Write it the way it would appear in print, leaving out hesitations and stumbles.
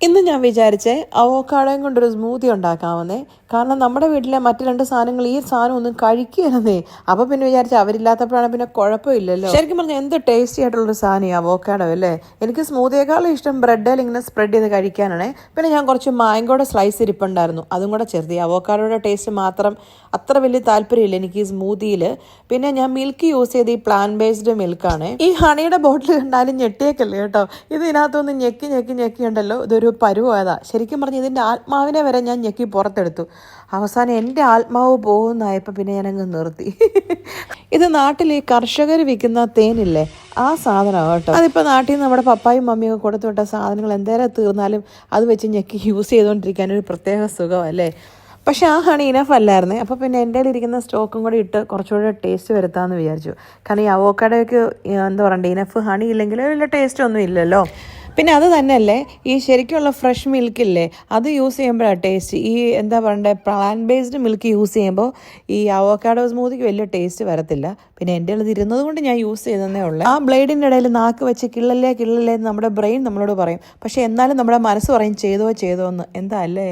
ഇന്ന് ഞാൻ വിചാരിച്ചേ അവോക്കാഡോയും കൊണ്ടൊരു സ്മൂത്തി ഉണ്ടാക്കാമെന്നേ. കാരണം നമ്മുടെ വീട്ടിലെ മറ്റ് 2 സാധനങ്ങൾ ഈ സാധനം ഒന്നും കഴിക്കുകയെന്നേ. അപ്പോൾ പിന്നെ വിചാരിച്ചു അവരില്ലാത്തപ്പോഴാണ് പിന്നെ കുഴപ്പമില്ലല്ലോ. ശരിക്കും പറഞ്ഞാൽ എന്ത് ടേസ്റ്റി ആയിട്ടുള്ളൊരു സാധനം ഈ അവോക്കാഡോ അല്ലേ. എനിക്ക് സ്മൂത്തിയേക്കാളും ഇഷ്ടം ബ്രെഡിൽ ഇങ്ങനെ സ്പ്രെഡ് ചെയ്ത് കഴിക്കാനാണ്. പിന്നെ ഞാൻ കുറച്ച് മാങ്കോയുടെ സ്ലൈസ് ഇരിപ്പുണ്ടായിരുന്നു, അതും കൂടെ ചേർത്ത്. ഈ അവോക്കാഡോയുടെ ടേസ്റ്റ് മാത്രം അത്ര വലിയ താല്പര്യമില്ല എനിക്ക് ഈ സ്മൂത്തിയിൽ. പിന്നെ ഞാൻ മിൽക്ക് യൂസ് ചെയ്ത് ഈ പ്ലാൻ ബേസ്ഡ് മിൽക്കാണ്. ഈ ഹണിയുടെ ബോട്ടിൽ കണ്ടാലും ഞെട്ടിയേക്കല്ലേ കേട്ടോ. ഇതിനകത്തൊന്ന് ഞെക്കി ഞെക്കി ഞെക്കിയുണ്ടല്ലോ ഇതൊരു പരുവായതാ. ശരിക്കും പറഞ്ഞ് ഇതിൻ്റെ ആത്മാവിനെ വരെ ഞാൻ ഞെക്കി പുറത്തെടുത്തു. അവസാനം എൻ്റെ ആത്മാവ് പോകുന്നതായപ്പോൾ പിന്നെ ഞാനങ്ങ് നിർത്തി. ഇത് നാട്ടിൽ ഈ കർഷകർ വിൽക്കുന്ന തേനില്ലേ, ആ സാധനമാണ് കേട്ടോ. അതിപ്പോൾ നാട്ടിൽ നിന്ന് നമ്മുടെ പപ്പായും മമ്മിയൊക്കെ കൊടുത്തു വിട്ട സാധനങ്ങൾ എന്തേരം തീർന്നാലും അത് വെച്ച് ഞെക്കി യൂസ് ചെയ്തുകൊണ്ടിരിക്കാൻ ഒരു പ്രത്യേക സുഖമല്ലേ. പക്ഷെ ആ ഹണി ഇനഫ് അല്ലായിരുന്നേ. അപ്പോൾ പിന്നെ എൻ്റെ ഇരിക്കുന്ന സ്റ്റോക്കും കൂടി ഇട്ട് കുറച്ചുകൂടെ ടേസ്റ്റ് വരുത്താമെന്ന് വിചാരിച്ചു. കാരണം ഈ അവോക്കാഡോയ്ക്ക് എന്താ പറയണ്ടേ, ഇനഫ് ഹണി ഇല്ലെങ്കിൽ വലിയ ടേസ്റ്റ് ഒന്നും ഇല്ലല്ലോ. പിന്നെ അത് തന്നെയല്ലേ ഈ ശരിക്കുള്ള ഫ്രഷ് മിൽക്കില്ലേ, അത് യൂസ് ചെയ്യുമ്പോഴാണ് ടേസ്റ്റ്. ഈ എന്താ പറയണ്ടേ പ്ലാൻ ബേസ്ഡ് മിൽക്ക് യൂസ് ചെയ്യുമ്പോൾ ഈ അവോക്കാഡോ സ്മൂത്തിക്ക് വലിയ ടേസ്റ്റ് വരത്തില്ല. പിന്നെ എൻ്റെ ഉള്ളത് ഇരുന്നത് കൊണ്ട് ഞാൻ യൂസ് ചെയ്തതേ ഉള്ളൂ. ആ ബ്ലേഡിൻ്റെ ഇടയിൽ നാക്ക് വെച്ച് കിള്ളല്ലേ കിള്ളല്ലേ എന്ന് നമ്മുടെ ബ്രെയിൻ നമ്മളോട് പറയും. പക്ഷേ എന്നാലും നമ്മുടെ മനസ്സ് പറയും ചെയ്തോ എന്ന്. എന്താ അല്ലേ.